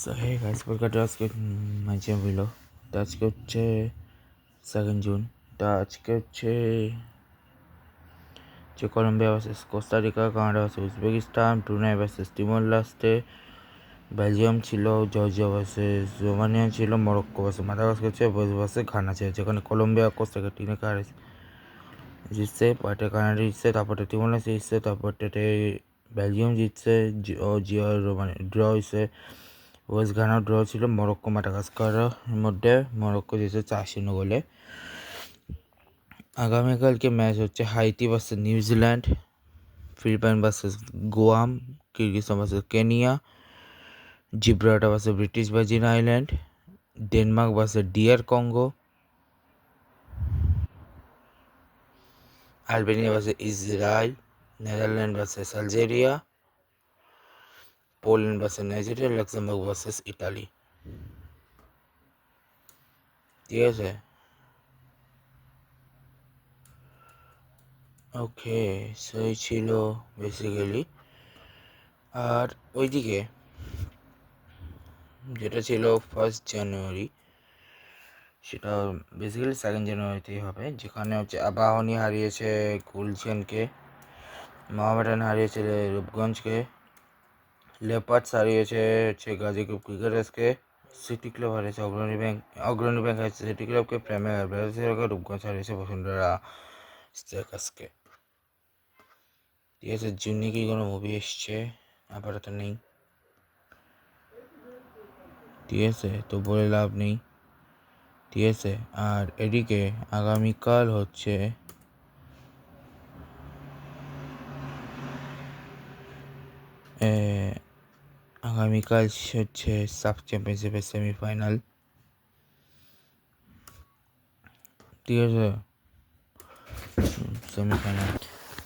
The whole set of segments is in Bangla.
So hey guys, welcome to আজকে মাই চ্যানেল ভিডিও। তো আজকে হচ্ছে 2 জুন। তো আজকে হচ্ছে যে Colombia versus Costa Rica, Canada versus Uzbekistan, Brunei versus Timor লাস্টে, বেলজিয়াম ছিল, জর্জিয়া ভার্সেস রোমানিয়া ছিল, মরক্কো ভার্সেস মাদাগাস্কার ছিল, ওয়েলস ভার্সেস ঘানা ছিল। যেখানে কলম্বিয়া কোস্টারিকা টিনে কারে জিতছে, পরে কানাডা জিতছে, তারপরে তিমোর লাস্টে জিতছে, তারপরে বেলজিয়াম জিতছে, জিয়া রোমানিয়া ড্র হয়েছে, ওয়েস্ট ঘানা ড্র ছিল, মরক্কো মাদাগাস্কারের মধ্যে মরক্কো জিতেছে 4-0 গোলে। আগামীকালকে ম্যাচ হচ্ছে Haiti versus New Zealand, Philippine versus Guam, Kyrgyzstan versus Kenya, Gibraltar versus British Virgin Island, Denmark versus DR Congo, Albania versus Israel, Netherland versus Algeria, Poland versus Nigeria, Luxembourg versus Italy. ঠিক আছে, ওকে, সেই ছিল বেসিক্যালি। আর ওইদিকে যেটা ছিল 1 জানুয়ারি, সেটা বেসিক্যালি 2 জানুয়ারিতেই হবে, যেখানে হচ্ছে আবাহনী হারিয়েছে গুলশানকে, মোহামেডান হারিয়েছে রূপগঞ্জকে, লেপার্ডস হারিয়েছে হচ্ছে গাজীপুর ক্রিকেটার্সকে, সিটি ক্লাব হারিয়েছে অগ্রণী ব্যাংক হারিয়েছে সিটি ক্লাবকে, প্রেমিয়ার ব্রাজিলকে, রূপগঞ্জ হারিয়েছে বসুন্ধরা স্ট্রাইকার্সকে। ঠিক আছে, জুনে কি কোনো মুভি এসছে? আপাতত নেই। ঠিক আছে, তো বলে লাভ নেই। ঠিক আছে, আর এদিকে আগামীকাল হচ্ছে আগামীকাল হচ্ছে সাব চ্যাম্পিয়নশিপের সেমিফাইনাল। ঠিক আছে, সেমিফাইনাল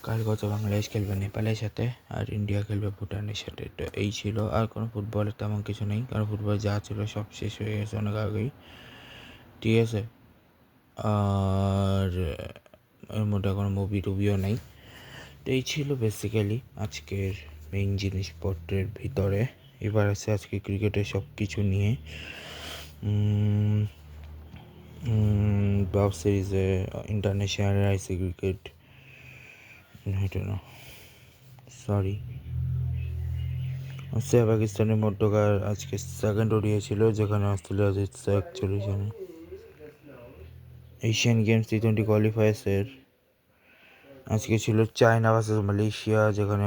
কালকে হচ্ছে বাংলাদেশ খেলবে নেপালের সাথে, আর ইন্ডিয়া খেলবে ভুটানের সাথে। তো এই ছিল, আর কোনো ফুটবলের তেমন কিছু নেই, কারণ ফুটবল যা ছিল সব শেষ হয়ে গেছে অনেক আগেই। ঠিক আছে, আর এর মধ্যে কোনো মুভি টুভিও নেই। তো এই ছিল বেসিক্যালি আজকের মেইন জিনিসপত্রের ভিতরে। এবার আছে আজকে ক্রিকেটের সব কিছু নিয়ে। ওয়েব সিরিজে ইন্টারন্যাশনাল আইসি ক্রিকেট, সরি, অস্ট্রেলিয়া পাকিস্তানের মধ্যকার আজকে সেকেন্ড ওডিআই ছিল, যেখানে অস্ট্রেলিয়া জিতছে 41 রানে। এশিয়ান গেমস T20 কোয়ালিফায়ার্সের আজকে ছিল চায়না ভার্সেস মালয়েশিয়া, যেখানে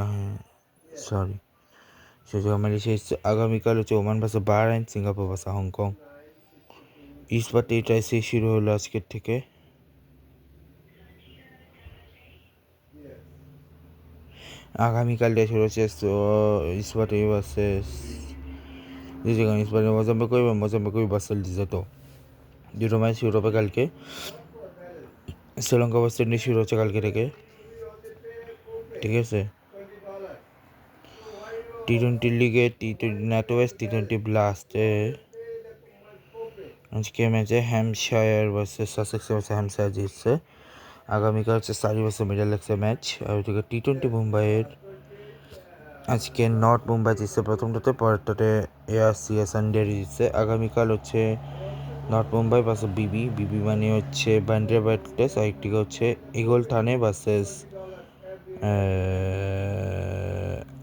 মালয়েশিয়া আগামীকাল হচ্ছে Oman versus Bahrain, Singapore versus Hong Kong. ইস্পাত টি20 শুরু হলো আজকের থেকে। আগামীকাল ডে শুরু হচ্ছে ইস্পাত ভার্সেস, যেখানে ইস্পাতে মোজাম্বিক ভার্সেস লিজোতো। দুটো ম্যাচ শুরু হবে কালকে। শ্রীলঙ্কা ওয়েস্ট ইন্ডিজ শুরু হচ্ছে কালকে থেকে। ঠিক আছে, T20 লিগে NatWest T20 ব্লাস্টে আজকে ম্যাচে Hampshire versus Sussex versus Hampshire জিতছে। আগামীকাল হচ্ছে সারি ভার্সেস মিডলসেক্সের ম্যাচ। আর ওইদিকে T20 মুম্বাইয়ের আজকে নর্থ মুম্বাই জিতছে প্রথমটাতে, পরেরটাতে ARCA সানডেরি জিতছে। আগামীকাল হচ্ছে নর্থ মুম্বাই ভার্সেস বিবি মানে হচ্ছে বান্দ্রা ব্যাটলেস, আর একটিকে হচ্ছে ইগল থানে ভার্সেস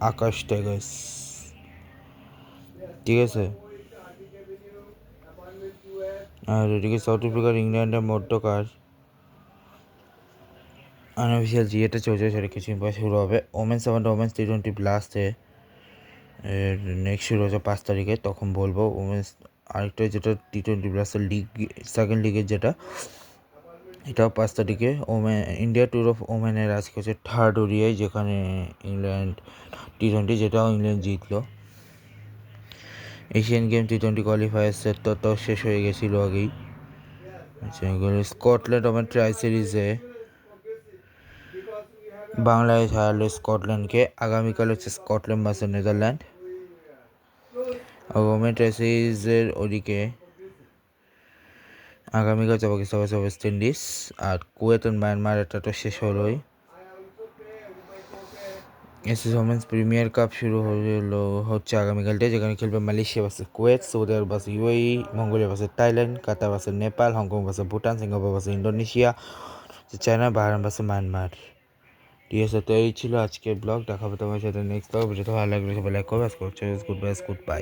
আকাশ টাইগার্স। ঠিক আছে, আর এদিকে সাউথ আফ্রিকার ইংল্যান্ডের মধ্যকার আনঅফিসিয়াল জিএটা চলছে, সেটা কিছুদিন পর শুরু হবে। ওমেন্স T20 ব্লাস্টে নেক্সট শুরু হচ্ছে 5 তারিখে, তখন বলবো। ওমেন্স আরেকটা যেটা T20 ব্লাস্টের লিগ, সেকেন্ড লিগের যেটা, এটাও 5 তারিখে। ইন্ডিয়া ট্যুর অফ ওমেনের আজকে হচ্ছে থার্ড ওডিআই, যেখানে ইংল্যান্ড T20, যেটাও ইংল্যান্ড জিতলো। এশিয়ান গেম T20 কোয়ালিফায়ার্সের তো শেষ হয়ে গেছিলো আগেই। আচ্ছা, স্কটল্যান্ড ওমেন ট্রাই সিরিজে বাংলাদেশ হারালো স্কটল্যান্ডকে। আগামীকাল হচ্ছে স্কটল্যান্ড ভার্সেস নেদারল্যান্ড। আর ওমেন ট্রাই সিরিজের ওদিকে আগামীকাল পাকিস্তান ভার্সেস ওয়েস্ট ইন্ডিজ, আর কুয়েত ও মায়ানমার এটা তো শেষ হলোই। এসএস ওমেন্স প্রিমিয়ার কাপ শুরু হচ্ছে আগামীকালটে, যেখানে খেলবে Malaysia versus Kuwait, Saudi Arab versus UAE, Mongolia versus Thailand, Qatar versus Nepal, Hong Kong versus Bhutan, Singapore versus Indonesia, China, Bahrain versus Myanmar. ঠিক আছে, তো এই ছিল আজকের ব্লগ। দেখাবো তোমার সাথে নেক্সট ব্লগ। ভিডিওটা ভালো লাগলে সবাই লাইক করবে। Good bye.